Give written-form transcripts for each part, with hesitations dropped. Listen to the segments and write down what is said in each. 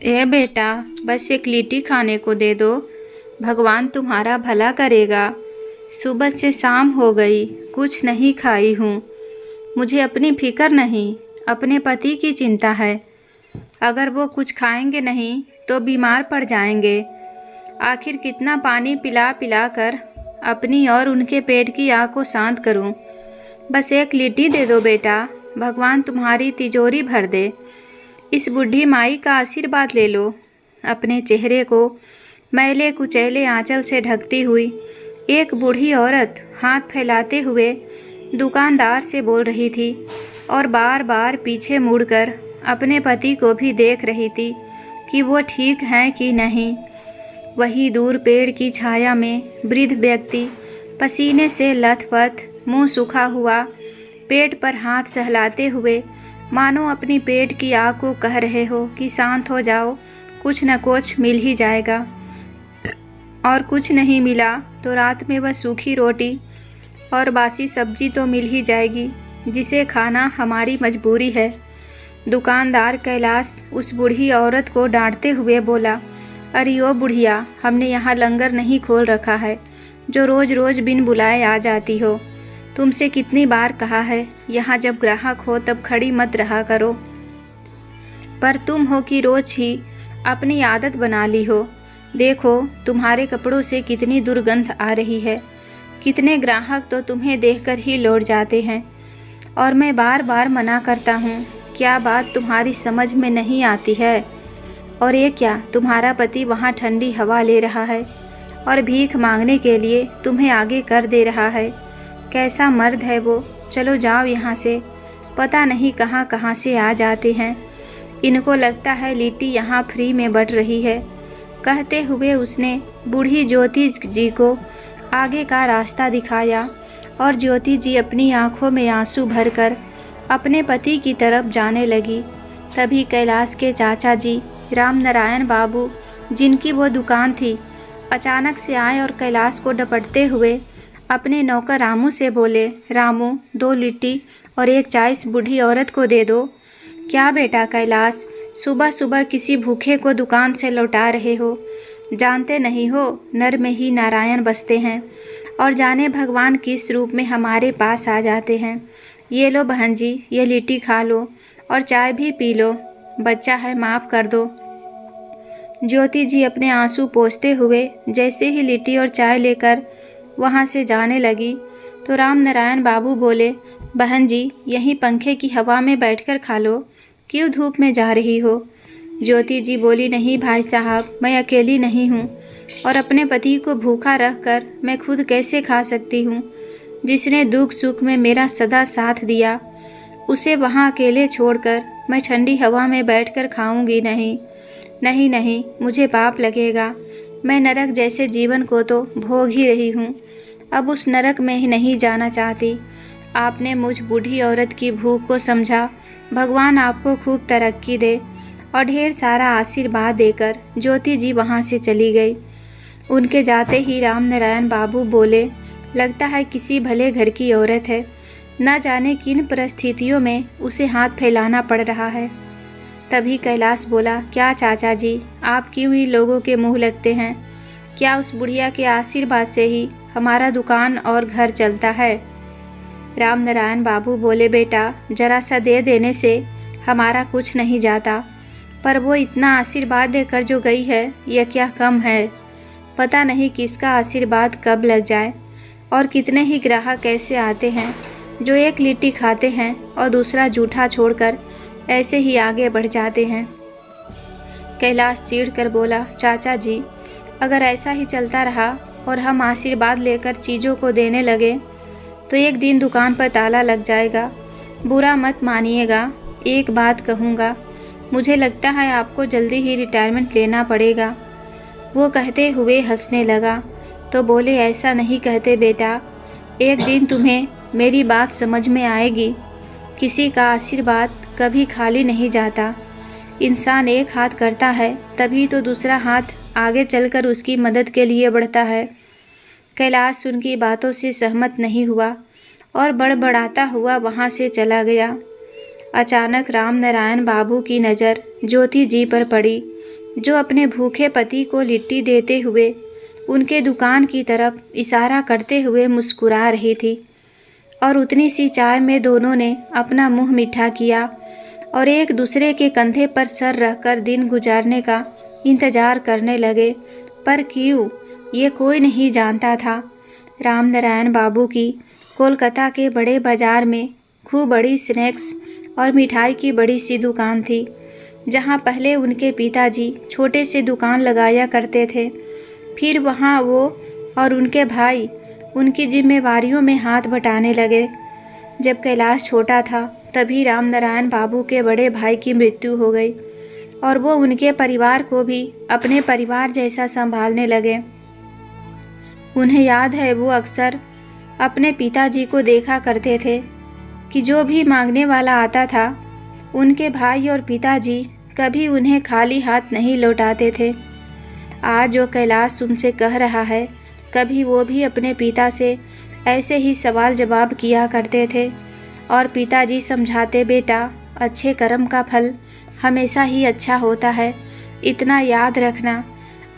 ए बेटा, बस एक लिट्टी खाने को दे दो, भगवान तुम्हारा भला करेगा। सुबह से शाम हो गई, कुछ नहीं खाई हूँ। मुझे अपनी फिक्र नहीं, अपने पति की चिंता है। अगर वो कुछ खाएंगे नहीं तो बीमार पड़ जाएंगे। आखिर कितना पानी पिला पिला कर अपनी और उनके पेट की आग को शांत करूं। बस एक लिट्टी दे दो बेटा, भगवान तुम्हारी तिजोरी भर दे। इस बूढ़ी माई का आशीर्वाद ले लो। अपने चेहरे को मैले कुचैले आंचल से ढकती हुई एक बूढ़ी औरत हाथ फैलाते हुए दुकानदार से बोल रही थी और बार बार पीछे मुड़कर अपने पति को भी देख रही थी कि वो ठीक हैं कि नहीं। वहीं दूर पेड़ की छाया में वृद्ध व्यक्ति पसीने से लथपथ, मुंह सूखा हुआ, पेट पर हाथ सहलाते हुए मानो अपनी पेट की आग को कह रहे हो कि शांत हो जाओ, कुछ न कुछ मिल ही जाएगा। और कुछ नहीं मिला तो रात में वह सूखी रोटी और बासी सब्जी तो मिल ही जाएगी, जिसे खाना हमारी मजबूरी है। दुकानदार कैलाश उस बूढ़ी औरत को डांटते हुए बोला, अरे ओ बुढ़िया, हमने यहाँ लंगर नहीं खोल रखा है जो रोज रोज बिन बुलाए आ जाती हो। तुमसे कितनी बार कहा है, यहाँ जब ग्राहक हो तब खड़ी मत रहा करो, पर तुम हो कि रोज ही अपनी आदत बना ली हो। देखो तुम्हारे कपड़ों से कितनी दुर्गंध आ रही है। कितने ग्राहक तो तुम्हें देखकर ही लौट जाते हैं और मैं बार बार मना करता हूँ। क्या बात तुम्हारी समझ में नहीं आती है? और ये क्या, तुम्हारा पति वहाँ ठंडी हवा ले रहा है और भीख मांगने के लिए तुम्हें आगे कर दे रहा है। कैसा मर्द है वो। चलो जाओ यहाँ से। पता नहीं कहाँ कहाँ से आ जाते हैं। इनको लगता है लिट्टी यहाँ फ्री में बट रही है। कहते हुए उसने बूढ़ी ज्योति जी को आगे का रास्ता दिखाया और ज्योति जी अपनी आंखों में आंसू भरकर अपने पति की तरफ जाने लगी। तभी कैलाश के चाचा जी राम नारायण बाबू, जिनकी वो दुकान थी, अचानक से आए और कैलाश को डपटते हुए अपने नौकर रामू से बोले, रामू 2 लिट्टी और एक चाय इस बूढ़ी औरत को दे दो। क्या बेटा कैलाश, सुबह सुबह किसी भूखे को दुकान से लौटा रहे हो? जानते नहीं हो नर में ही नारायण बसते हैं और जाने भगवान किस रूप में हमारे पास आ जाते हैं। ये लो बहन जी, ये लिट्टी खा लो और चाय भी पी लो। बच्चा है, माफ़ कर दो। ज्योति जी अपने आंसू पोंछते हुए जैसे ही लिट्टी और चाय लेकर वहाँ से जाने लगी तो राम नारायण बाबू बोले, बहन जी यहीं पंखे की हवा में बैठकर खा लो, क्यों धूप में जा रही हो? ज्योति जी बोली, नहीं भाई साहब, मैं अकेली नहीं हूँ और अपने पति को भूखा रखकर मैं खुद कैसे खा सकती हूँ। जिसने दुख सुख में मेरा सदा साथ दिया, उसे वहाँ अकेले छोड़कर मैं ठंडी हवा में बैठकर खाऊंगी नहीं। नहीं नहीं, मुझे पाप लगेगा। मैं नरक जैसे जीवन को तो भोग ही रही हूँ, अब उस नरक में ही नहीं जाना चाहती। आपने मुझ बूढ़ी औरत की भूख को समझा। भगवान आपको खूब तरक्की दे। और ढेर सारा आशीर्वाद देकर ज्योति जी वहाँ से चली गई। उनके जाते ही राम नारायण बाबू बोले, लगता है किसी भले घर की औरत है, न जाने किन परिस्थितियों में उसे हाथ फैलाना पड़ रहा है। तभी कैलाश बोला, क्या चाचा जी, आप क्यों ही लोगों के मुंह लगते हैं? क्या उस बुढ़िया के आशीर्वाद से ही हमारा दुकान और घर चलता है? राम नारायण बाबू बोले, बेटा जरा सा दे देने से हमारा कुछ नहीं जाता, पर वो इतना आशीर्वाद देकर जो गई है, यह क्या कम है? पता नहीं किसका आशीर्वाद कब लग जाए और कितने ही ग्राहक ऐसे आते हैं जो एक लिट्टी खाते हैं और दूसरा जूठा छोड़कर ऐसे ही आगे बढ़ जाते हैं। कैलाश चिढ़ कर बोला, चाचा जी अगर ऐसा ही चलता रहा और हम आशीर्वाद लेकर चीज़ों को देने लगे तो एक दिन दुकान पर ताला लग जाएगा। बुरा मत मानिएगा, एक बात कहूँगा, मुझे लगता है आपको जल्दी ही रिटायरमेंट लेना पड़ेगा। वो कहते हुए हंसने लगा तो बोले, ऐसा नहीं कहते बेटा, एक दिन तुम्हें मेरी बात समझ में आएगी। किसी का आशीर्वाद कभी खाली नहीं जाता। इंसान एक हाथ करता है तभी तो दूसरा हाथ आगे चलकर उसकी मदद के लिए बढ़ता है। कैलाश उनकी बातों से सहमत नहीं हुआ और बड़बड़ाता हुआ वहाँ से चला गया। अचानक राम नारायण बाबू की नज़र ज्योति जी पर पड़ी। जो अपने भूखे पति को लिट्टी देते हुए उनके दुकान की तरफ इशारा करते हुए मुस्कुरा रही थी। और उतनी सी चाय में दोनों ने अपना मुंह मीठा किया और एक दूसरे के कंधे पर सर रखकर दिन गुजारने का इंतज़ार करने लगे। पर क्यों, ये कोई नहीं जानता था। रामनारायण बाबू की कोलकाता के बड़े बाज़ार में खूब बड़ी स्नैक्स और मिठाई की बड़ी सी दुकान थी, जहाँ पहले उनके पिताजी छोटे से दुकान लगाया करते थे। फिर वहाँ वो और उनके भाई उनकी जिम्मेवारियों में हाथ बटाने लगे। जब कैलाश छोटा था तभी रामनारायण बाबू के बड़े भाई की मृत्यु हो गई और वो उनके परिवार को भी अपने परिवार जैसा संभालने लगे। उन्हें याद है, वो अक्सर अपने पिताजी को देखा करते थे कि जो भी मांगने वाला आता था, उनके भाई और पिताजी कभी उन्हें खाली हाथ नहीं लौटाते थे। आज जो कैलाश उनसे कह रहा है, कभी वो भी अपने पिता से ऐसे ही सवाल जवाब किया करते थे और पिताजी समझाते, बेटा अच्छे कर्म का फल हमेशा ही अच्छा होता है। इतना याद रखना,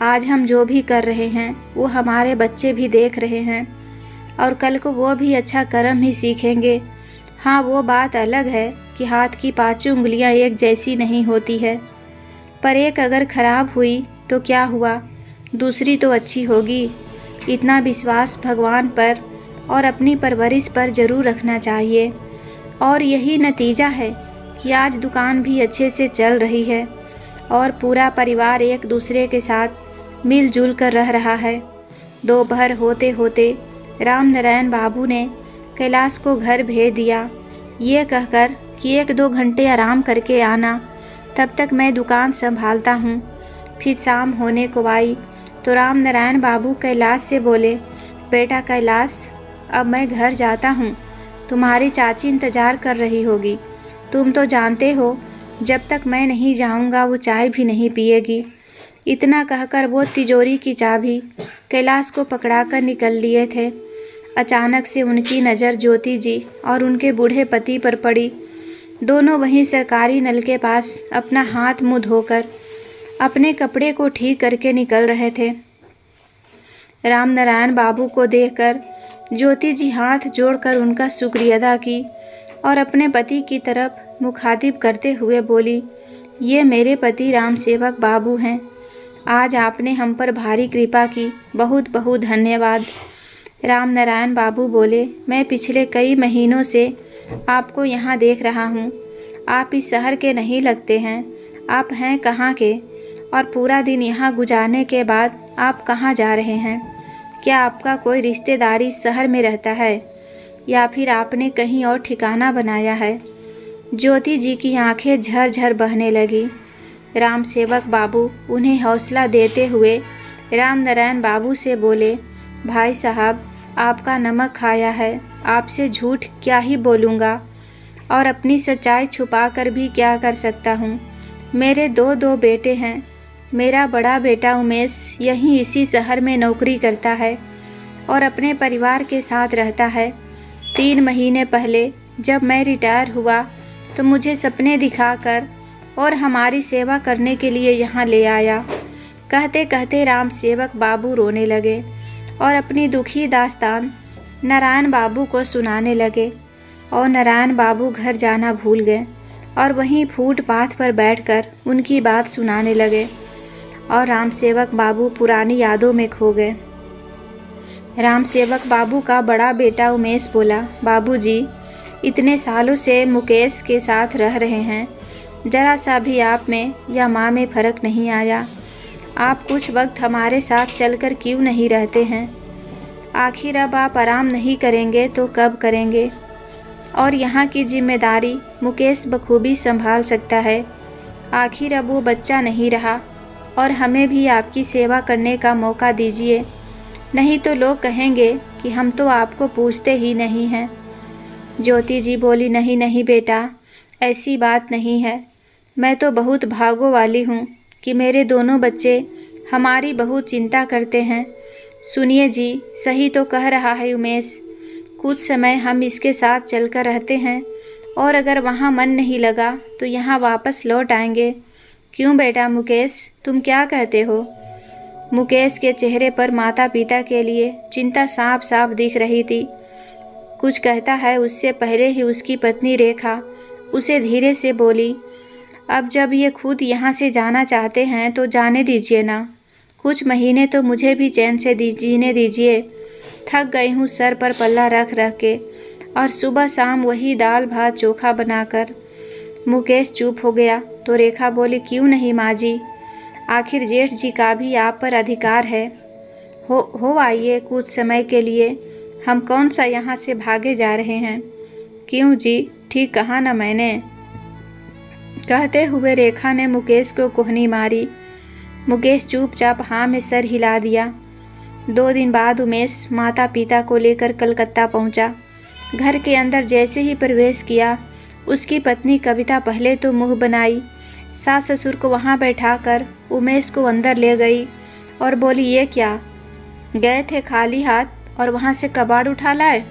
आज हम जो भी कर रहे हैं वो हमारे बच्चे भी देख रहे हैं और कल को वो भी अच्छा कर्म ही सीखेंगे। हाँ, वो बात अलग है कि हाथ की पांचों उंगलियां एक जैसी नहीं होती है, पर एक अगर खराब हुई तो क्या हुआ, दूसरी तो अच्छी होगी। इतना विश्वास भगवान पर और अपनी परवरिश पर ज़रूर रखना चाहिए। और यही नतीजा है कि आज दुकान भी अच्छे से चल रही है और पूरा परिवार एक दूसरे के साथ मिलजुल कर रह रहा है। दोपहर होते होते रामनारायण बाबू ने कैलाश को घर भेज दिया, ये कहकर कि 1-2 घंटे आराम करके आना, तब तक मैं दुकान संभालता हूँ। फिर शाम होने को आई तो रामनारायण बाबू कैलाश से बोले, बेटा कैलाश, अब मैं घर जाता हूँ, तुम्हारी चाची इंतज़ार कर रही होगी। तुम तो जानते हो, जब तक मैं नहीं जाऊँगा वो चाय भी नहीं पिएगी। इतना कहकर वो तिजोरी की चाबी कैलाश को पकड़ाकर निकल लिए थे। अचानक से उनकी नज़र ज्योति जी और उनके बूढ़े पति पर पड़ी। दोनों वहीं सरकारी नल के पास अपना हाथ मुँह धोकर अपने कपड़े को ठीक करके निकल रहे थे। रामनारायण बाबू को देखकर ज्योति जी हाथ जोड़कर उनका शुक्रिया अदा की और अपने पति की तरफ मुखातिब करते हुए बोली, ये मेरे पति राम सेवक बाबू हैं। आज आपने हम पर भारी कृपा की, बहुत बहुत धन्यवाद। रामनारायण बाबू बोले, मैं पिछले कई महीनों से आपको यहाँ देख रहा हूँ। आप इस शहर के नहीं लगते हैं। आप हैं कहाँ के? और पूरा दिन यहाँ गुजारने के बाद आप कहाँ जा रहे हैं? क्या आपका कोई रिश्तेदारी शहर में रहता है या फिर आपने कहीं और ठिकाना बनाया है? ज्योति जी की आंखें झरझर बहने लगी। राम सेवक बाबू उन्हें हौसला देते हुए रामनारायण बाबू से बोले, भाई साहब, आपका नमक खाया है, आपसे झूठ क्या ही बोलूँगा और अपनी सच्चाई छुपा कर भी क्या कर सकता हूँ। मेरे दो बेटे हैं। मेरा बड़ा बेटा उमेश यहीं इसी शहर में नौकरी करता है और अपने परिवार के साथ रहता है। 3 महीने पहले जब मैं रिटायर हुआ तो मुझे सपने दिखाकर और हमारी सेवा करने के लिए यहाँ ले आया। कहते कहते राम सेवक बाबू रोने लगे और अपनी दुखी दास्तान नारायण बाबू को सुनाने लगे और नारायण बाबू घर जाना भूल गए और वहीं फुटपाथ पर बैठकर उनकी बात सुनाने लगे और राम सेवक बाबू पुरानी यादों में खो गए। राम सेवक बाबू का बड़ा बेटा उमेश बोला, बाबूजी, इतने सालों से मुकेश के साथ रह रहे हैं, जरा सा भी आप में या माँ में फ़र्क नहीं आया। आप कुछ वक्त हमारे साथ चलकर क्यों नहीं रहते हैं? आखिर अब आप आराम नहीं करेंगे तो कब करेंगे? और यहाँ की जिम्मेदारी मुकेश बखूबी संभाल सकता है। आखिर अब वो बच्चा नहीं रहा और हमें भी आपकी सेवा करने का मौका दीजिए, नहीं तो लोग कहेंगे कि हम तो आपको पूछते ही नहीं हैं। ज्योति जी बोली, नहीं नहीं बेटा, ऐसी बात नहीं है। मैं तो बहुत भागों वाली हूँ कि मेरे दोनों बच्चे हमारी बहुत चिंता करते हैं। सुनिए जी, सही तो कह रहा है उमेश। कुछ समय हम इसके साथ चलकर रहते हैं और अगर वहाँ मन नहीं लगा तो यहाँ वापस लौट आएंगे, क्यों बेटा मुकेश, तुम क्या कहते हो? मुकेश के चेहरे पर माता पिता के लिए चिंता साफ साफ दिख रही थी। कुछ कहता है उससे पहले ही उसकी पत्नी रेखा उसे धीरे से बोली, अब जब ये खुद यहाँ से जाना चाहते हैं तो जाने दीजिए ना। कुछ महीने तो मुझे भी चैन से जीने दीजिए। थक गई हूँ सर पर पल्ला रख रख के, और सुबह शाम वही दाल भात चोखा बनाकर। मुकेश चुप हो गया तो रेखा बोली, क्यों नहीं माँ जी, आखिर जेठ जी का भी आप पर अधिकार है। हो आइए कुछ समय के लिए, हम कौन सा यहाँ से भागे जा रहे हैं। क्यों जी, ठीक कहा ना मैंने? कहते हुए रेखा ने मुकेश को कोहनी मारी। मुकेश चुपचाप हाँ में सर हिला दिया। 2 दिन बाद उमेश माता पिता को लेकर कलकत्ता पहुंचा। घर के अंदर जैसे ही प्रवेश किया, उसकी पत्नी कविता पहले तो मुंह बनाई, सास ससुर को वहां बैठाकर उमेश को अंदर ले गई और बोली, ये क्या, गए थे खाली हाथ और वहां से कबाड़ उठा लाए?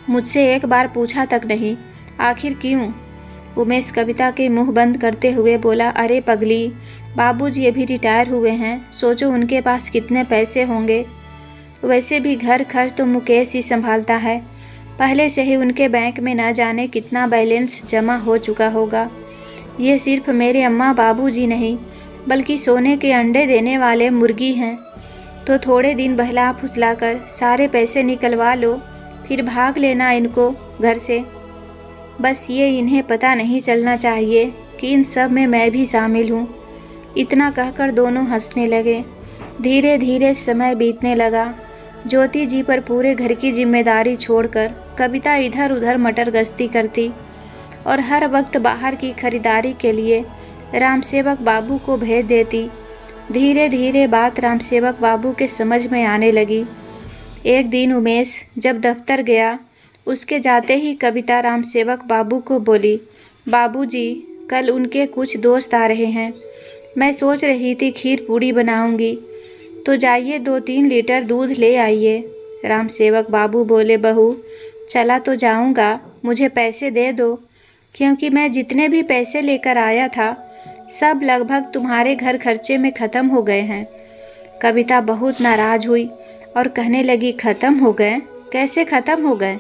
मुझसे एक बार पूछा तक नहीं, आखिर क्यों? उमेश कविता के मुंह बंद करते हुए बोला, अरे पगली, बाबूजी अभी रिटायर हुए हैं, सोचो उनके पास कितने पैसे होंगे। वैसे भी घर खर्च तो मुकेश ही संभालता है। पहले से ही उनके बैंक में न जाने कितना बैलेंस जमा हो चुका होगा। ये सिर्फ मेरे अम्मा बाबूजी नहीं, बल्कि सोने के अंडे देने वाले मुर्गी हैं। तो थोड़े दिन बहला फुसलाकर सारे पैसे निकलवा लो, फिर भाग लेना इनको घर से। बस ये इन्हें पता नहीं चलना चाहिए कि इन सब में मैं भी शामिल हूँ। इतना कहकर दोनों हंसने लगे। धीरे धीरे समय बीतने लगा। ज्योति जी पर पूरे घर की जिम्मेदारी छोड़कर कविता इधर उधर मटर गश्ती करती और हर वक्त बाहर की खरीदारी के लिए रामसेवक बाबू को भेज देती। धीरे धीरे बात रामसेवक बाबू के समझ में आने लगी। एक दिन उमेश जब दफ्तर गया, उसके जाते ही कविता रामसेवक बाबू को बोली, बाबूजी, कल उनके कुछ दोस्त आ रहे हैं, मैं सोच रही थी खीर पूड़ी बनाऊंगी, तो जाइए 2-3 लीटर दूध ले आइए। रामसेवक बाबू बोले, बहू, चला तो जाऊंगा, मुझे पैसे दे दो, क्योंकि मैं जितने भी पैसे लेकर आया था सब लगभग तुम्हारे घर खर्चे में ख़त्म हो गए हैं। कविता बहुत नाराज़ हुई और कहने लगी, ख़त्म हो गए? कैसे ख़त्म हो गए?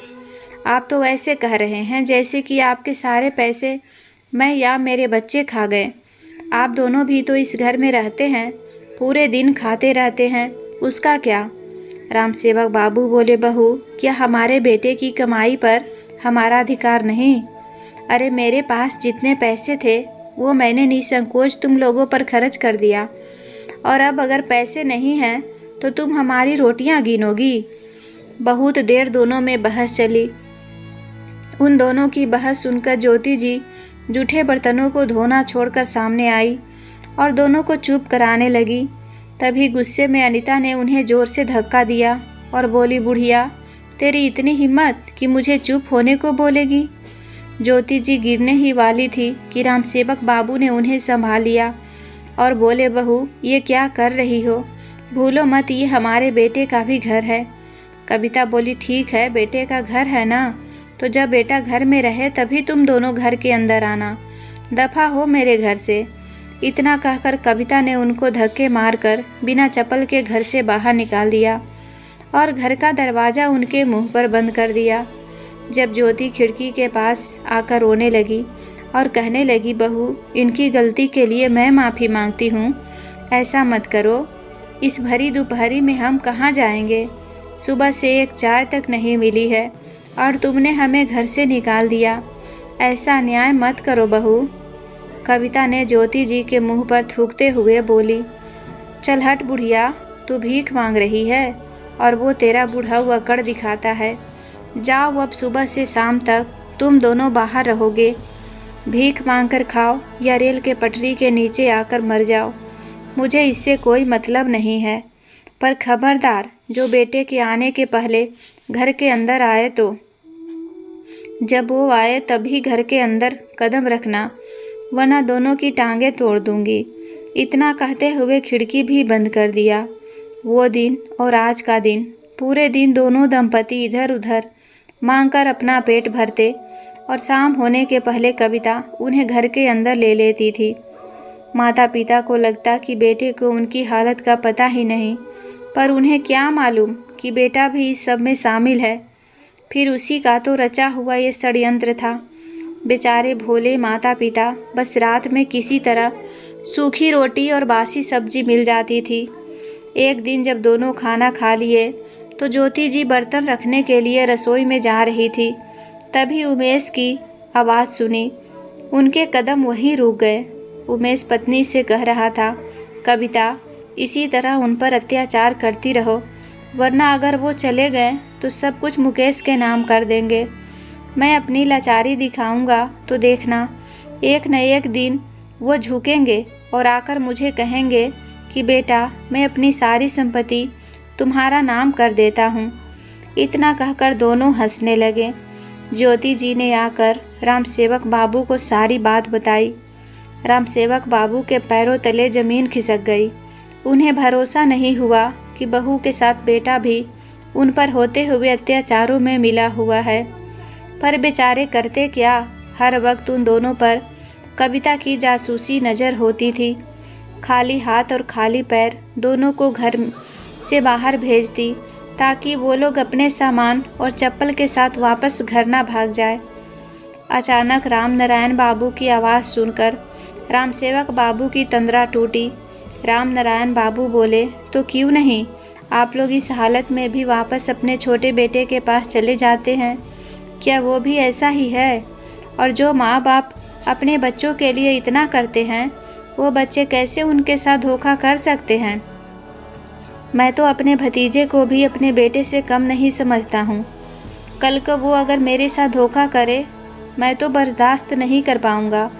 आप तो ऐसे कह रहे हैं जैसे कि आपके सारे पैसे मैं या मेरे बच्चे खा गए। आप दोनों भी तो इस घर में रहते हैं, पूरे दिन खाते रहते हैं, उसका क्या? रामसेवक बाबू बोले, बहू, क्या हमारे बेटे की कमाई पर हमारा अधिकार नहीं? अरे मेरे पास जितने पैसे थे वो मैंने निसंकोच तुम लोगों पर खर्च कर दिया, और अब अगर पैसे नहीं हैं तो तुम हमारी रोटियां गिनोगी। बहुत देर दोनों में बहस चली। उन दोनों की बहस सुनकर ज्योति जी जूठे बर्तनों को धोना छोड़कर सामने आई और दोनों को चुप कराने लगी। तभी गुस्से में अनीता ने उन्हें जोर से धक्का दिया और बोली, बुढ़िया, तेरी इतनी हिम्मत कि मुझे चुप होने को बोलेगी? ज्योति जी गिरने ही वाली थी कि रामसेवक बाबू ने उन्हें संभाल लिया और बोले, बहू, ये क्या कर रही हो? भूलो मत, ये हमारे बेटे का भी घर है। कविता बोली, ठीक है, बेटे का घर है ना, तो जब बेटा घर में रहे तभी तुम दोनों घर के अंदर आना, दफा हो मेरे घर से। इतना कहकर कविता ने उनको धक्के मारकर बिना चप्पल के घर से बाहर निकाल दिया और घर का दरवाज़ा उनके मुंह पर बंद कर दिया। जब ज्योति खिड़की के पास आकर रोने लगी और कहने लगी, बहू, इनकी गलती के लिए मैं माफ़ी मांगती हूँ, ऐसा मत करो। इस भरी दोपहरी में हम कहाँ जाएंगे? सुबह से एक चाय तक नहीं मिली है और तुमने हमें घर से निकाल दिया। ऐसा अन्याय मत करो बहू। कविता ने ज्योति जी के मुंह पर थूकते हुए बोली, चल हट बुढ़िया, तू भीख मांग रही है और वो तेरा बूढ़ा हुआ कर दिखाता है। जाओ, अब सुबह से शाम तक तुम दोनों बाहर रहोगे। भीख मांग कर खाओ या रेल के पटरी के नीचे आकर मर जाओ, मुझे इससे कोई मतलब नहीं है। पर खबरदार, जो बेटे के आने के पहले घर के अंदर आए तो जब वो आए तभी घर के अंदर कदम रखना, वरना दोनों की टांगें तोड़ दूंगी। इतना कहते हुए खिड़की भी बंद कर दिया। वो दिन और आज का दिन, पूरे दिन दोनों दंपति इधर उधर मांगकर अपना पेट भरते और शाम होने के पहले कविता उन्हें घर के अंदर ले लेती थी। माता पिता को लगता कि बेटे को उनकी हालत का पता ही नहीं, पर उन्हें क्या मालूम कि बेटा भी इस सब में शामिल है। फिर उसी का तो रचा हुआ ये षड्यंत्र था। बेचारे भोले माता पिता, बस रात में किसी तरह सूखी रोटी और बासी सब्जी मिल जाती थी। एक दिन जब दोनों खाना खा लिए तो ज्योति जी बर्तन रखने के लिए रसोई में जा रही थी। तभी उमेश की आवाज़ सुनी। उनके कदम वहीं रुक गए। उमेश पत्नी से कह रहा था, कविता, इसी तरह उन पर अत्याचार करती रहो, वरना अगर वो चले गए तो सब कुछ मुकेश के नाम कर देंगे। मैं अपनी लाचारी दिखाऊंगा तो देखना, एक न एक दिन वो झुकेंगे और आकर मुझे कहेंगे कि बेटा, मैं अपनी सारी संपत्ति तुम्हारा नाम कर देता हूँ। इतना कहकर दोनों हंसने लगे। ज्योति जी ने आकर रामसेवक बाबू को सारी बात बताई। रामसेवक बाबू के पैरों तले जमीन खिसक गई। उन्हें भरोसा नहीं हुआ कि बहू के साथ बेटा भी उन पर होते हुए अत्याचारों में मिला हुआ है। पर बेचारे करते क्या, हर वक्त उन दोनों पर कविता की जासूसी नज़र होती थी। खाली हाथ और खाली पैर दोनों को घर से बाहर भेजती ताकि वो लोग अपने सामान और चप्पल के साथ वापस घर ना भाग जाए। अचानक राम नारायण बाबू की आवाज़ सुनकर रामसेवक बाबू की तंद्रा टूटी। राम नारायण बाबू बोले, तो क्यों नहीं, आप लोग इस हालत में भी वापस अपने छोटे बेटे के पास चले जाते हैं। क्या वो भी ऐसा ही है? और जो माँ बाप अपने बच्चों के लिए इतना करते हैं, वो बच्चे कैसे उनके साथ धोखा कर सकते हैं? मैं तो अपने भतीजे को भी अपने बेटे से कम नहीं समझता हूँ। कल को वो अगर मेरे साथ धोखा करे, मैं तो बर्दाश्त नहीं कर पाऊँगा।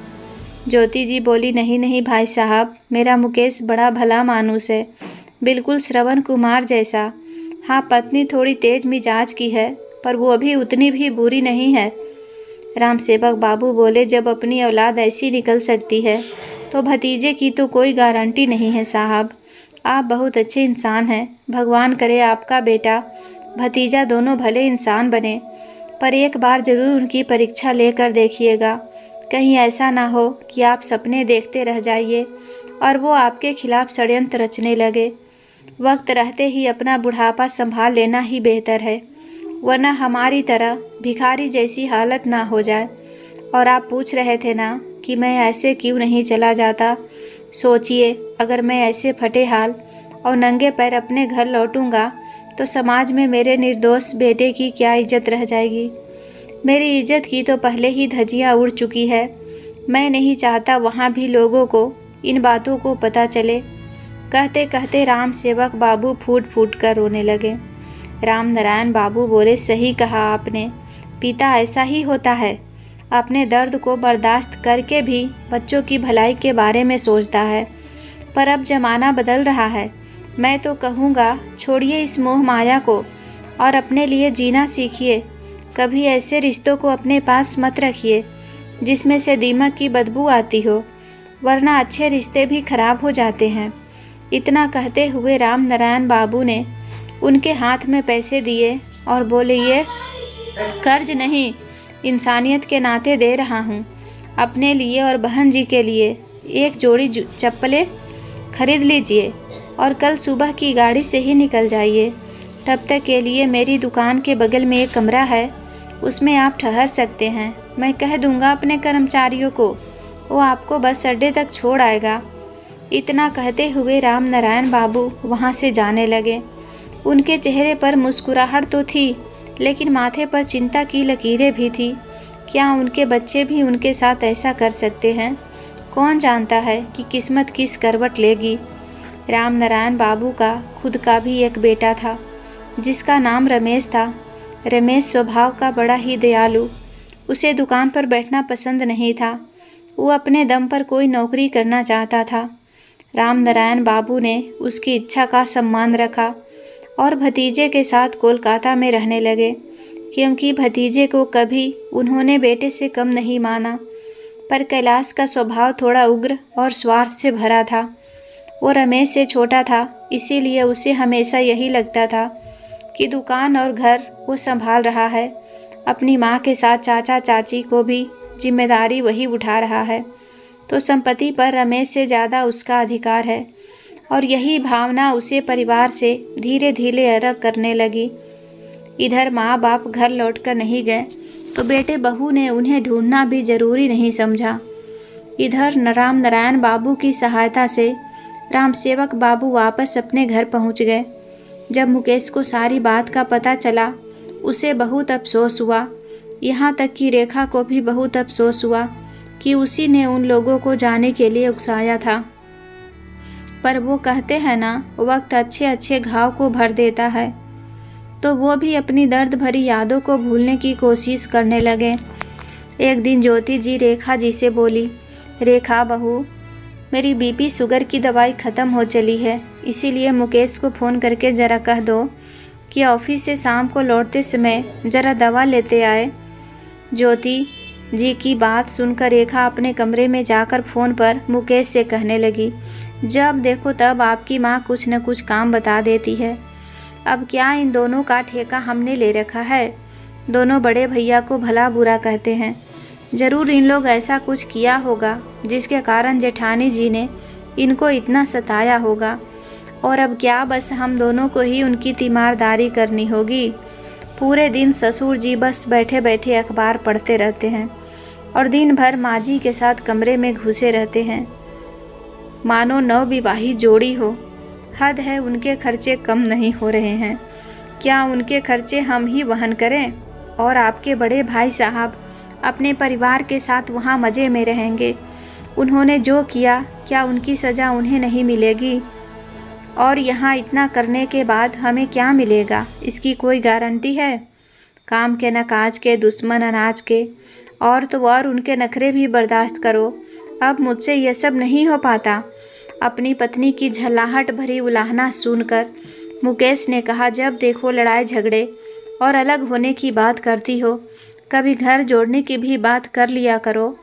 ज्योति जी बोली, नहीं नहीं भाई साहब, मेरा मुकेश बड़ा भला मानुस है, बिल्कुल श्रवण कुमार जैसा। हाँ, पत्नी थोड़ी तेज मिजाज की है, पर वो भी उतनी भी बुरी नहीं है। रामसेवक बाबू बोले, जब अपनी औलाद ऐसी निकल सकती है तो भतीजे की तो कोई गारंटी नहीं है साहब। आप बहुत अच्छे इंसान हैं, भगवान करे आपका बेटा भतीजा दोनों भले इंसान बने, पर एक बार ज़रूर उनकी परीक्षा लेकर देखिएगा। कहीं ऐसा ना हो कि आप सपने देखते रह जाइए और वो आपके खिलाफ षड्यंत्र रचने लगे। वक्त रहते ही अपना बुढ़ापा संभाल लेना ही बेहतर है, वरना हमारी तरह भिखारी जैसी हालत ना हो जाए। और आप पूछ रहे थे ना कि मैं ऐसे क्यों नहीं चला जाता। सोचिए, अगर मैं ऐसे फटे हाल और नंगे पैर अपने घर लौटूंगा तो समाज में मेरे निर्दोष बेटे की क्या इज्जत रह जाएगी। मेरी इज्जत की तो पहले ही धज्जियां उड़ चुकी है। मैं नहीं चाहता वहाँ भी लोगों को इन बातों को पता चले। कहते कहते राम सेवक बाबू फूट फूट कर रोने लगे। राम नारायण बाबू बोले, सही कहा आपने, पिता ऐसा ही होता है, अपने दर्द को बर्दाश्त करके भी बच्चों की भलाई के बारे में सोचता है। पर अब ज़माना बदल रहा है। मैं तो कहूँगा, छोड़िए इस मोह माया को और अपने लिए जीना सीखिए। कभी ऐसे रिश्तों को अपने पास मत रखिए जिसमें से दीमक की बदबू आती हो, वरना अच्छे रिश्ते भी खराब हो जाते हैं। इतना कहते हुए राम नारायण बाबू ने उनके हाथ में पैसे दिए और बोले, ये कर्ज नहीं, इंसानियत के नाते दे रहा हूँ। अपने लिए और बहन जी के लिए एक जोड़ी चप्पलें खरीद लीजिए और कल सुबह की गाड़ी से ही निकल जाइए। तब तक के लिए मेरी दुकान के बगल में एक कमरा है, उसमें आप ठहर सकते हैं। मैं कह दूंगा अपने कर्मचारियों को, वो आपको बस अड्डे तक छोड़ आएगा। इतना कहते हुए राम नारायण बाबू वहाँ से जाने लगे। उनके चेहरे पर मुस्कुराहट तो थी, लेकिन माथे पर चिंता की लकीरें भी थी। क्या उनके बच्चे भी उनके साथ ऐसा कर सकते हैं? कौन जानता है कि किस्मत किस करवट लेगी। राम नारायण बाबू का खुद का भी एक बेटा था जिसका नाम रमेश था। रमेश स्वभाव का बड़ा ही दयालु, उसे दुकान पर बैठना पसंद नहीं था। वो अपने दम पर कोई नौकरी करना चाहता था। राम नारायण बाबू ने उसकी इच्छा का सम्मान रखा और भतीजे के साथ कोलकाता में रहने लगे, क्योंकि भतीजे को कभी उन्होंने बेटे से कम नहीं माना। पर कैलाश का स्वभाव थोड़ा उग्र और स्वार्थ से भरा था। वो रमेश से छोटा था, इसीलिए उसे हमेशा यही लगता था कि दुकान और घर वो संभाल रहा है। अपनी माँ के साथ चाचा चाची को भी जिम्मेदारी वही उठा रहा है। तो संपत्ति पर रमेश से ज़्यादा उसका अधिकार है। और यही भावना उसे परिवार से धीरे धीरे अलग करने लगी। इधर माँ बाप घर लौटकर नहीं गए तो बेटे बहू ने उन्हें ढूंढना भी जरूरी नहीं समझा। इधर राम नारायण बाबू की सहायता से राम सेवक बाबू वापस अपने घर पहुंच गए। जब मुकेश को सारी बात का पता चला उसे बहुत अफसोस हुआ। यहाँ तक कि रेखा को भी बहुत अफसोस हुआ कि उसी ने उन लोगों को जाने के लिए उकसाया था। पर वो कहते हैं ना, वक्त अच्छे अच्छे घाव को भर देता है। तो वो भी अपनी दर्द भरी यादों को भूलने की कोशिश करने लगे। एक दिन ज्योति जी रेखा जी से बोली, रेखा बहू, मेरी बीपी शुगर की दवाई ख़त्म हो चली है, इसीलिए मुकेश को फ़ोन करके ज़रा कह दो कि ऑफिस से शाम को लौटते समय ज़रा दवा लेते आए। ज्योति जी की बात सुनकर रेखा अपने कमरे में जाकर फ़ोन पर मुकेश से कहने लगी, जब देखो तब आपकी माँ कुछ न कुछ काम बता देती है। अब क्या इन दोनों का ठेका हमने ले रखा है? दोनों बड़े भैया को भला बुरा कहते हैं। ज़रूर इन लोग ऐसा कुछ किया होगा जिसके कारण जेठानी जी ने इनको इतना सताया होगा। और अब क्या बस हम दोनों को ही उनकी तीमारदारी करनी होगी। पूरे दिन ससुर जी बस बैठे बैठे अखबार पढ़ते रहते हैं और दिन भर माँ जी के साथ कमरे में घुसे रहते हैं, मानो नवविवाही जोड़ी हो। हद है, उनके खर्चे कम नहीं हो रहे हैं। क्या उनके खर्चे हम ही वहन करें? और आपके बड़े भाई साहब अपने परिवार के साथ वहाँ मज़े में रहेंगे। उन्होंने जो किया, क्या उनकी सज़ा उन्हें नहीं मिलेगी? और यहाँ इतना करने के बाद हमें क्या मिलेगा, इसकी कोई गारंटी है? काम के न काज के, दुश्मन अनाज के। और तो और उनके नखरे भी बर्दाश्त करो। अब मुझसे यह सब नहीं हो पाता। अपनी पत्नी की झल्लाहट भरी उलाहना सुनकर मुकेश ने कहा, जब देखो लड़ाई झगड़े और अलग होने की बात करती हो, कभी घर जोड़ने की भी बात कर लिया करो।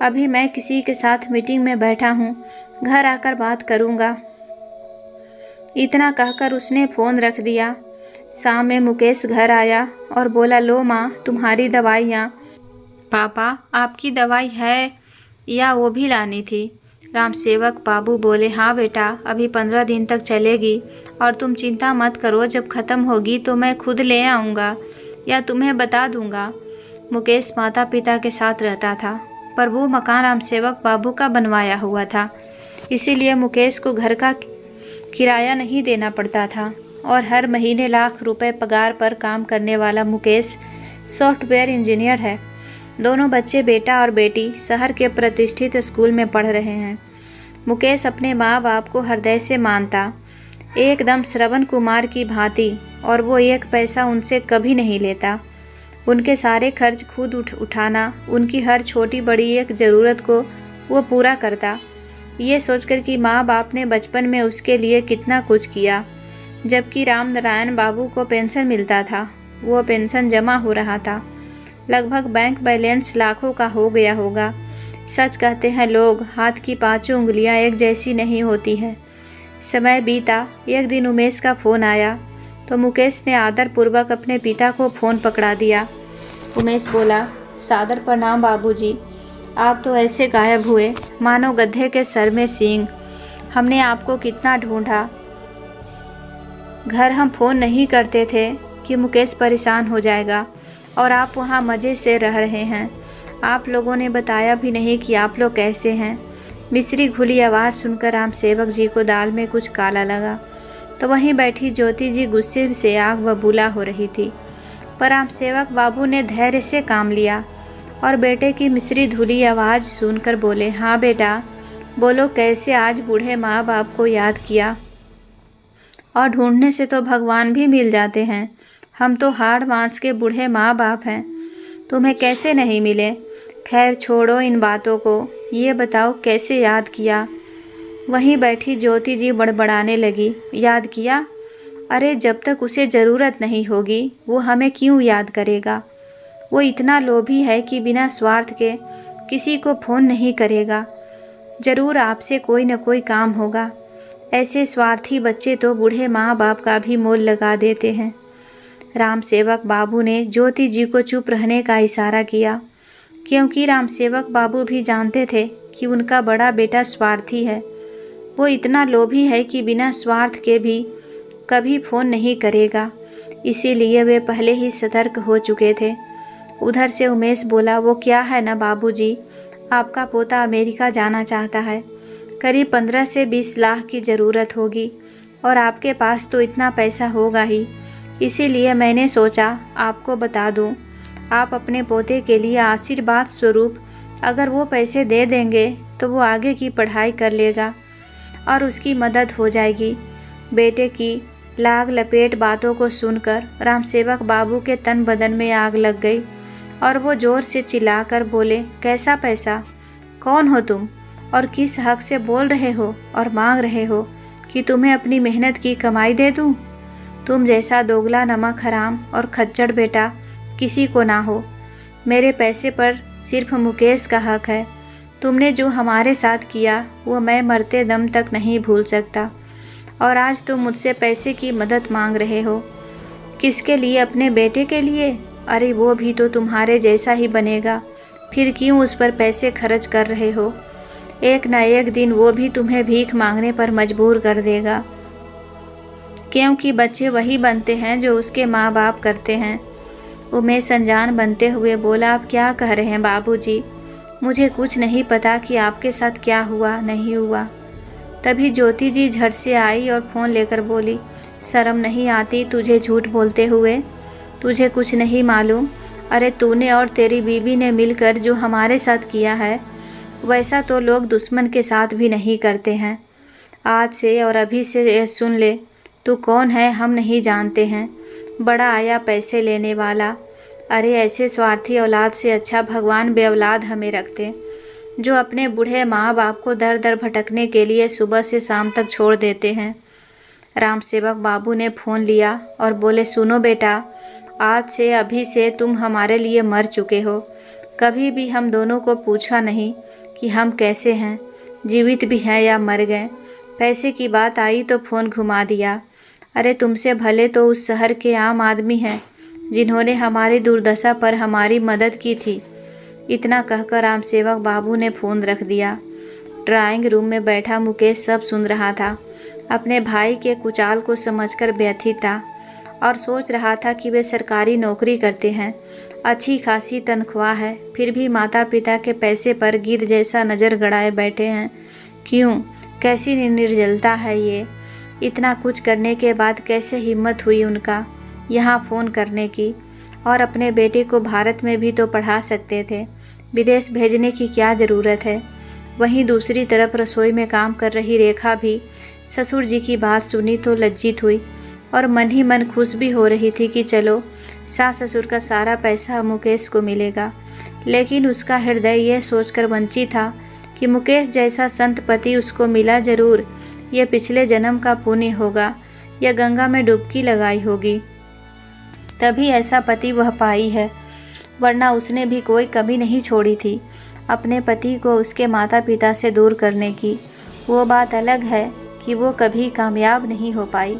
अभी मैं किसी के साथ मीटिंग में बैठा हूँ, घर आकर बात करूँगा। इतना कहकर उसने फ़ोन रख दिया। शाम में मुकेश घर आया और बोला, लो माँ, तुम्हारी दवाइयाँ। पापा, आपकी दवाई है या वो भी लानी थी? राम सेवक बाबू बोले, हाँ बेटा, अभी 15 दिन तक चलेगी और तुम चिंता मत करो, जब ख़त्म होगी तो मैं खुद ले आऊँगा या तुम्हें बता दूँगा। मुकेश माता पिता के साथ रहता था, पर वो मकान राम सेवक बाबू का बनवाया हुआ था, इसीलिए मुकेश को घर का किराया नहीं देना पड़ता था। और हर महीने लाख रुपए पगार पर काम करने वाला मुकेश सॉफ्टवेयर इंजीनियर है। दोनों बच्चे, बेटा और बेटी, शहर के प्रतिष्ठित स्कूल में पढ़ रहे हैं। मुकेश अपने माँ बाप को हृदय से मानता, एकदम श्रवण कुमार की भांति, और वो एक पैसा उनसे कभी नहीं लेता। उनके सारे खर्च खुद उठाना, उनकी हर छोटी बड़ी एक ज़रूरत को वो पूरा करता। ये सोचकर कि माँ बाप ने बचपन में उसके लिए कितना कुछ किया। जबकि राम नारायण बाबू को पेंशन मिलता था, वो पेंशन जमा हो रहा था। लगभग बैंक बैलेंस लाखों का हो गया होगा। सच कहते हैं लोग, हाथ की पांचों उंगलियां एक जैसी नहीं होती हैं। समय बीता। एक दिन उमेश का फ़ोन आया तो मुकेश ने आदरपूर्वक अपने पिता को फ़ोन पकड़ा दिया। उमेश बोला, सादर प्रणाम बाबूजी। आप तो ऐसे गायब हुए मानो गधे के सर में सींग। हमने आपको कितना ढूंढा। घर हम फ़ोन नहीं करते थे कि मुकेश परेशान हो जाएगा और आप वहाँ मज़े से रह रहे हैं। आप लोगों ने बताया भी नहीं कि आप लोग कैसे हैं। मिश्री घुली आवाज़ सुनकर राम सेवक जी को दाल में कुछ काला लगा, तो वहीं बैठी ज्योति जी गुस्से से आग बबूला हो रही थी। पर राम सेवक बाबू ने धैर्य से काम लिया और बेटे की मिश्री धुली आवाज़ सुनकर बोले, हाँ बेटा बोलो, कैसे आज बूढ़े माँ बाप को याद किया? और ढूंढने से तो भगवान भी मिल जाते हैं। हम तो हाड़ मांस के बूढ़े माँ बाप हैं, तुम्हें कैसे नहीं मिले? खैर छोड़ो इन बातों को, ये बताओ कैसे याद किया? वहीं बैठी ज्योति जी बड़बड़ाने लगी, याद किया? अरे जब तक उसे ज़रूरत नहीं होगी वो हमें क्यों याद करेगा? वो इतना लोभी है कि बिना स्वार्थ के किसी को फ़ोन नहीं करेगा। ज़रूर आपसे कोई न कोई काम होगा। ऐसे स्वार्थी बच्चे तो बूढ़े माँ बाप का भी मोल लगा देते हैं। राम सेवक बाबू ने ज्योति जी को चुप रहने का इशारा किया, क्योंकि राम सेवक बाबू भी जानते थे कि उनका बड़ा बेटा स्वार्थी है। वो इतना लोभी है कि बिना स्वार्थ के भी कभी फ़ोन नहीं करेगा, इसीलिए वे पहले ही सतर्क हो चुके थे। उधर से उमेश बोला, वो क्या है ना बाबूजी, आपका पोता अमेरिका जाना चाहता है। करीब 15 से 20 लाख की ज़रूरत होगी और आपके पास तो इतना पैसा होगा ही, इसीलिए मैंने सोचा आपको बता दूं। आप अपने पोते के लिए आशीर्वाद स्वरूप अगर वो पैसे दे देंगे तो वो आगे की पढ़ाई कर लेगा और उसकी मदद हो जाएगी। बेटे की लाग लपेट बातों को सुनकर रामसेवक बाबू के तन बदन में आग लग गई और वो जोर से चिल्लाकर बोले, कैसा पैसा? कौन हो तुम और किस हक से बोल रहे हो और मांग रहे हो कि तुम्हें अपनी मेहनत की कमाई दे दूं? तुम जैसा दोगला नमक हराम और खच्चड़ बेटा किसी को ना हो। मेरे पैसे पर सिर्फ मुकेश का हक है। तुमने जो हमारे साथ किया वो मैं मरते दम तक नहीं भूल सकता। और आज तुम मुझसे पैसे की मदद मांग रहे हो। किसके लिए? अपने बेटे के लिए? अरे वो भी तो तुम्हारे जैसा ही बनेगा, फिर क्यों उस पर पैसे खर्च कर रहे हो? एक न एक दिन वो भी तुम्हें भीख मांगने पर मजबूर कर देगा, क्योंकि बच्चे वही बनते हैं जो उसके माँ बाप करते हैं। उमेश अनजान बनते हुए बोला, आप क्या कह रहे हैं बाबूजी? मुझे कुछ नहीं पता कि आपके साथ क्या हुआ नहीं हुआ। तभी ज्योति जी झट से आई और फ़ोन लेकर बोली, शर्म नहीं आती तुझे झूठ बोलते हुए? तुझे कुछ नहीं मालूम? अरे तूने और तेरी बीवी ने मिलकर जो हमारे साथ किया है वैसा तो लोग दुश्मन के साथ भी नहीं करते हैं। आज से और अभी से सुन ले, तू कौन है हम नहीं जानते हैं। बड़ा आया पैसे लेने वाला। अरे ऐसे स्वार्थी औलाद से अच्छा भगवान बेऔलाद हमें रखते, जो अपने बूढ़े माँ बाप को दर दर भटकने के लिए सुबह से शाम तक छोड़ देते हैं। रामसेवक बाबू ने फ़ोन लिया और बोले, सुनो बेटा, आज से अभी से तुम हमारे लिए मर चुके हो। कभी भी हम दोनों को पूछा नहीं कि हम कैसे हैं, जीवित भी हैं या मर गए। पैसे की बात आई तो फ़ोन घुमा दिया। अरे तुमसे भले तो उस शहर के आम आदमी हैं जिन्होंने हमारी दुर्दशा पर हमारी मदद की थी। इतना कहकर रामसेवक बाबू ने फ़ोन रख दिया। ड्राइंग रूम में बैठा मुकेश सब सुन रहा था। अपने भाई के कुचाल को समझकर व्यथित था और सोच रहा था कि वे सरकारी नौकरी करते हैं, अच्छी खासी तनख्वाह है, फिर भी माता पिता के पैसे पर गिद्ध जैसा नज़र गड़ाए बैठे हैं। क्यों? कैसी निर्जलता है ये? इतना कुछ करने के बाद कैसे हिम्मत हुई उनका यहाँ फ़ोन करने की? और अपने बेटे को भारत में भी तो पढ़ा सकते थे, विदेश भेजने की क्या ज़रूरत है? वहीं दूसरी तरफ रसोई में काम कर रही रेखा भी ससुर जी की बात सुनी तो लज्जित हुई और मन ही मन खुश भी हो रही थी कि चलो सास ससुर का सारा पैसा मुकेश को मिलेगा। लेकिन उसका हृदय यह सोचकर वंचित था कि मुकेश जैसा संत पति उसको मिला जरूर, यह पिछले जन्म का पुण्य होगा या गंगा में डुबकी लगाई होगी, तभी ऐसा पति वह पाई है, वरना उसने भी कोई कमी नहीं छोड़ी थी अपने पति को उसके माता पिता से दूर करने की। वो बात अलग है कि वो कभी कामयाब नहीं हो पाई।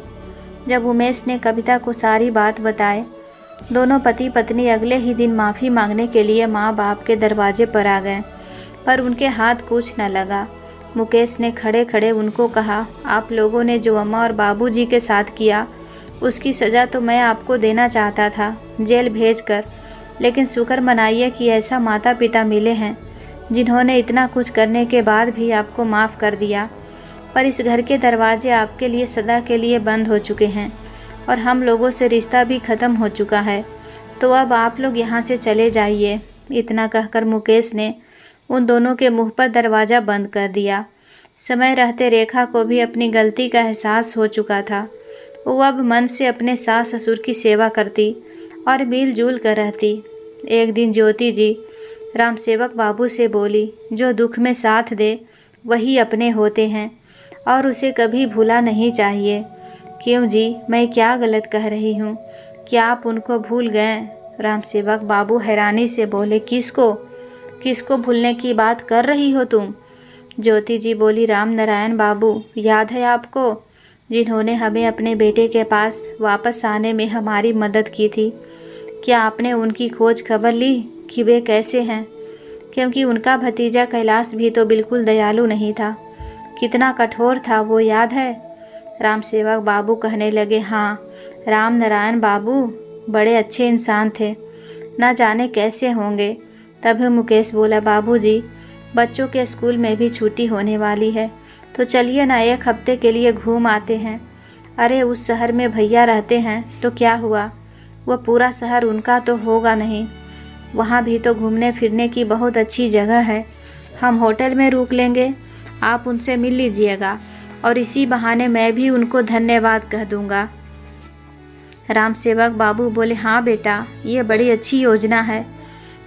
जब उमेश ने कविता को सारी बात बताए, दोनों पति पत्नी अगले ही दिन माफ़ी मांगने के लिए माँ बाप के दरवाजे पर आ गए, पर उनके हाथ कुछ न लगा। मुकेश ने खड़े खड़े उनको कहा, आप लोगों ने जो अम्मा और बाबूजी के साथ किया उसकी सज़ा तो मैं आपको देना चाहता था जेल भेजकर, लेकिन शुक्र मनाइए कि ऐसा माता पिता मिले हैं जिन्होंने इतना कुछ करने के बाद भी आपको माफ़ कर दिया। पर इस घर के दरवाजे आपके लिए सदा के लिए बंद हो चुके हैं और हम लोगों से रिश्ता भी ख़त्म हो चुका है, तो अब आप लोग यहाँ से चले जाइए। इतना कहकर मुकेश ने उन दोनों के मुंह पर दरवाज़ा बंद कर दिया। समय रहते रेखा को भी अपनी गलती का एहसास हो चुका था। वो अब मन से अपने सास ससुर की सेवा करती और मिलजुल कर रहती। एक दिन ज्योति जी रामसेवक बाबू से बोली, जो दुख में साथ दे वही अपने होते हैं और उसे कभी भूला नहीं चाहिए। क्यों जी, मैं क्या गलत कह रही हूँ? क्या आप उनको भूल गए? रामसेवक बाबू हैरानी से बोले, किसको भूलने की बात कर रही हो तुम? ज्योति जी बोली, राम नारायण बाबू याद है आपको, जिन्होंने हमें अपने बेटे के पास वापस आने में हमारी मदद की थी? क्या आपने उनकी खोज खबर ली कि वे कैसे हैं? क्योंकि उनका भतीजा कैलाश भी तो बिल्कुल दयालु नहीं था। कितना कठोर था वो याद है? राम सेवक बाबू कहने लगे, हाँ, राम नारायण बाबू बड़े अच्छे इंसान थे, ना जाने कैसे होंगे। तभी मुकेश बोला, बाबूजी, बच्चों के स्कूल में भी छुट्टी होने वाली है, तो चलिए ना 1 हफ्ते के लिए घूम आते हैं। अरे उस शहर में भैया रहते हैं तो क्या हुआ, वो पूरा शहर उनका तो होगा नहीं, वहाँ भी तो घूमने फिरने की बहुत अच्छी जगह है। हम होटल में रुक लेंगे, आप उनसे मिल लीजिएगा और इसी बहाने मैं भी उनको धन्यवाद कह दूँगा। राम सेवक बाबू बोले, हाँ बेटा, ये बड़ी अच्छी योजना है।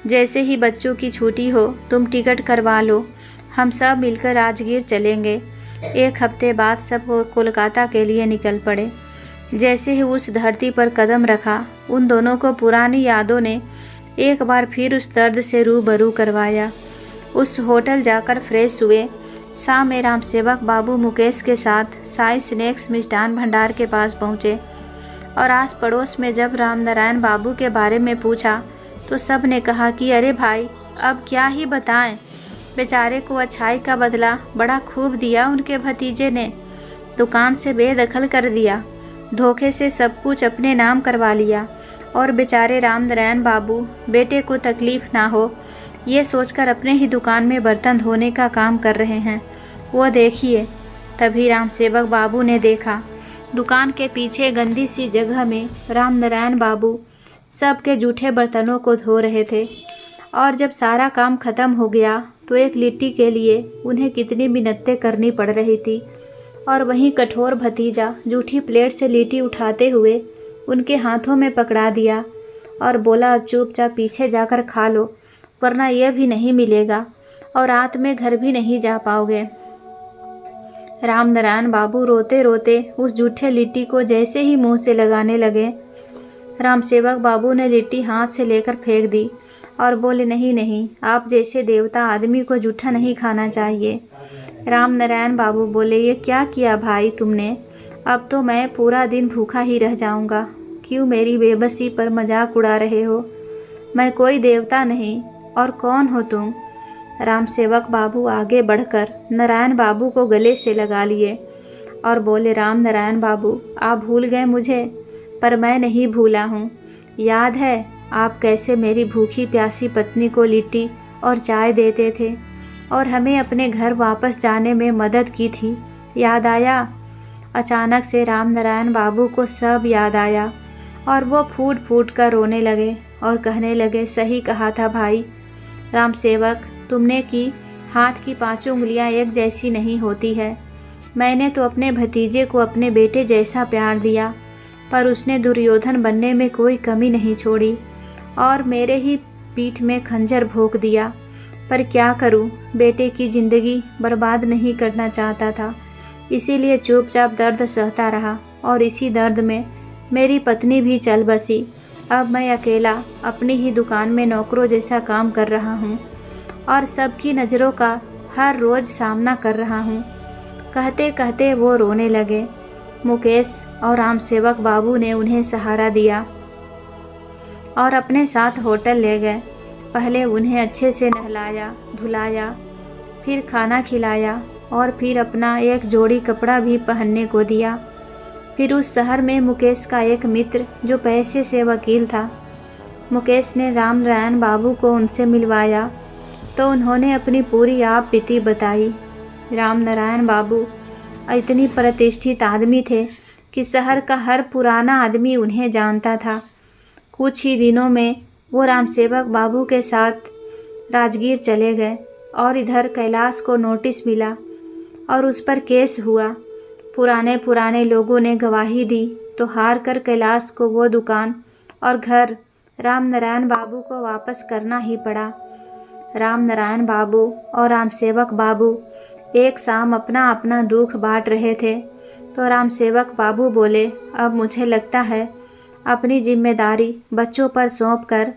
जैसे ही बच्चों की छुट्टी हो तुम टिकट करवा लो, हम सब मिलकर राजगीर चलेंगे। 1 हफ्ते बाद सब कोलकाता के लिए निकल पड़े। जैसे ही उस धरती पर कदम रखा, उन दोनों को पुरानी यादों ने एक बार फिर उस दर्द से रूबरू करवाया। उस होटल जाकर फ्रेश हुए। शाम में राम सेवक बाबू मुकेश के साथ साई स्नैक्स मिष्ठान भंडार के पास पहुँचे और आस पड़ोस में जब राम नारायण बाबू के बारे में पूछा तो सब ने कहा कि अरे भाई, अब क्या ही बताएं, बेचारे को अच्छाई का बदला बड़ा खूब दिया उनके भतीजे ने। दुकान से बेदखल कर दिया, धोखे से सब कुछ अपने नाम करवा लिया और बेचारे राम नारायण बाबू बेटे को तकलीफ ना हो ये सोचकर अपने ही दुकान में बर्तन धोने का काम कर रहे हैं। वो देखिए। तभी राम सेवक बाबू ने देखा, दुकान के पीछे गंदी सी जगह में राम नारायण बाबू सबके जूठे बर्तनों को धो रहे थे। और जब सारा काम खत्म हो गया तो एक लिट्टी के लिए उन्हें कितनी मिन्नतें करनी पड़ रही थी। और वहीं कठोर भतीजा जूठी प्लेट से लिट्टी उठाते हुए उनके हाथों में पकड़ा दिया और बोला, अब चुपचाप पीछे जाकर खा लो, वरना यह भी नहीं मिलेगा और रात में घर भी नहीं जा पाओगे। राम नारायण बाबू रोते रोते उस जूठे लिट्टी को जैसे ही मुंह से लगाने लगे, राम सेवक बाबू ने लिट्टी हाथ से लेकर फेंक दी और बोले, नहीं नहीं, आप जैसे देवता आदमी को जूठा नहीं खाना चाहिए। राम नारायण बाबू बोले, ये क्या किया भाई तुमने, अब तो मैं पूरा दिन भूखा ही रह जाऊंगा। क्यों मेरी बेबसी पर मजाक उड़ा रहे हो? मैं कोई देवता नहीं, और कौन हो तुम? राम सेवक बाबू आगे बढ़कर नारायण बाबू को गले से लगा लिए और बोले, राम नारायण बाबू, आप भूल गए मुझे, पर मैं नहीं भूला हूँ। याद है आप कैसे मेरी भूखी प्यासी पत्नी को लिट्टी और चाय देते थे और हमें अपने घर वापस जाने में मदद की थी? याद आया? अचानक से राम नारायण बाबू को सब याद आया और वो फूट फूट कर रोने लगे और कहने लगे, सही कहा था भाई राम सेवक, तुमने कि हाथ की 5 उंगलियां एक जैसी नहीं होती है। मैंने तो अपने भतीजे को अपने बेटे जैसा प्यार दिया, पर उसने दुर्योधन बनने में कोई कमी नहीं छोड़ी और मेरे ही पीठ में खंजर भोंक दिया। पर क्या करूं, बेटे की ज़िंदगी बर्बाद नहीं करना चाहता था, इसीलिए चुपचाप दर्द सहता रहा और इसी दर्द में मेरी पत्नी भी चल बसी। अब मैं अकेला अपनी ही दुकान में नौकरों जैसा काम कर रहा हूँ और सबकी नज़रों का हर रोज़ सामना कर रहा हूँ। कहते कहते वो रोने लगे। मुकेश और राम सेवक बाबू ने उन्हें सहारा दिया और अपने साथ होटल ले गए। पहले उन्हें अच्छे से नहलाया धुलाया, फिर खाना खिलाया और फिर अपना एक जोड़ी कपड़ा भी पहनने को दिया। फिर उस शहर में मुकेश का एक मित्र जो पैसे से वकील था, मुकेश ने राम नारायण बाबू को उनसे मिलवाया तो उन्होंने अपनी पूरी आप बीती बताई। राम नारायण बाबू इतनी प्रतिष्ठित आदमी थे कि शहर का हर पुराना आदमी उन्हें जानता था। कुछ ही दिनों में वो राम सेवक बाबू के साथ राजगीर चले गए और इधर कैलाश को नोटिस मिला और उस पर केस हुआ। पुराने लोगों ने गवाही दी तो हार कर कैलाश को वो दुकान और घर राम नारायण बाबू को वापस करना ही पड़ा। राम नारायण बाबू और राम सेवक बाबू एक शाम अपना अपना दुख बांट रहे थे तो राम सेवक बाबू बोले, अब मुझे लगता है अपनी जिम्मेदारी बच्चों पर सौंप कर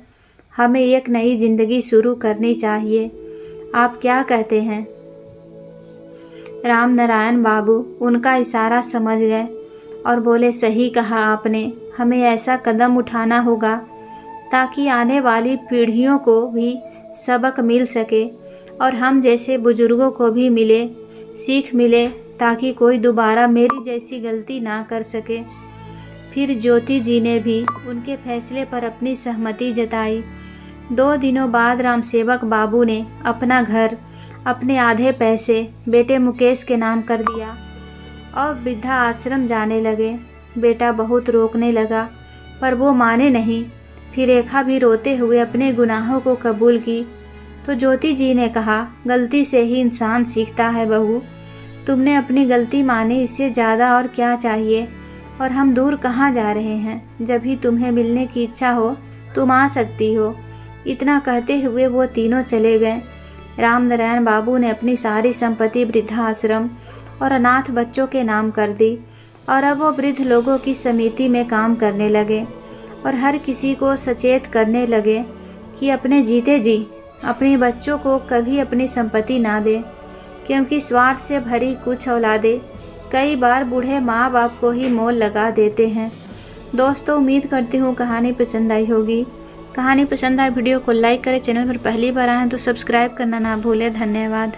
हमें एक नई ज़िंदगी शुरू करनी चाहिए। आप क्या कहते हैं? राम नारायण बाबू उनका इशारा समझ गए और बोले, सही कहा आपने, हमें ऐसा कदम उठाना होगा ताकि आने वाली पीढ़ियों को भी सबक मिल सके और हम जैसे बुजुर्गों को भी मिले, सीख मिले, ताकि कोई दोबारा मेरी जैसी गलती ना कर सके। फिर ज्योति जी ने भी उनके फैसले पर अपनी सहमति जताई। 2 दिनों बाद रामसेवक बाबू ने अपना घर, अपने आधे पैसे बेटे मुकेश के नाम कर दिया और वृद्धा आश्रम जाने लगे। बेटा बहुत रोकने लगा पर वो माने नहीं। फिर रेखा भी रोते हुए अपने गुनाहों को कबूल की तो ज्योति जी ने कहा, गलती से ही इंसान सीखता है बहू। तुमने अपनी गलती मानी, इससे ज़्यादा और क्या चाहिए। और हम दूर कहाँ जा रहे हैं, जब भी तुम्हें मिलने की इच्छा हो तुम आ सकती हो। इतना कहते हुए वो तीनों चले गए। रामनारायण बाबू ने अपनी सारी संपत्ति वृद्धाश्रम और अनाथ बच्चों के नाम कर दी और अब वो वृद्ध लोगों की समिति में काम करने लगे और हर किसी को सचेत करने लगे कि अपने जीते जी अपने बच्चों को कभी अपनी संपत्ति ना दे, क्योंकि स्वार्थ से भरी कुछ औलादें कई बार बूढ़े माँ बाप को ही मोल लगा देते हैं। दोस्तों, उम्मीद करती हूँ कहानी पसंद आई होगी। कहानी पसंद आए वीडियो को लाइक करें, चैनल पर पहली बार आए हैं तो सब्सक्राइब करना ना भूलें। धन्यवाद।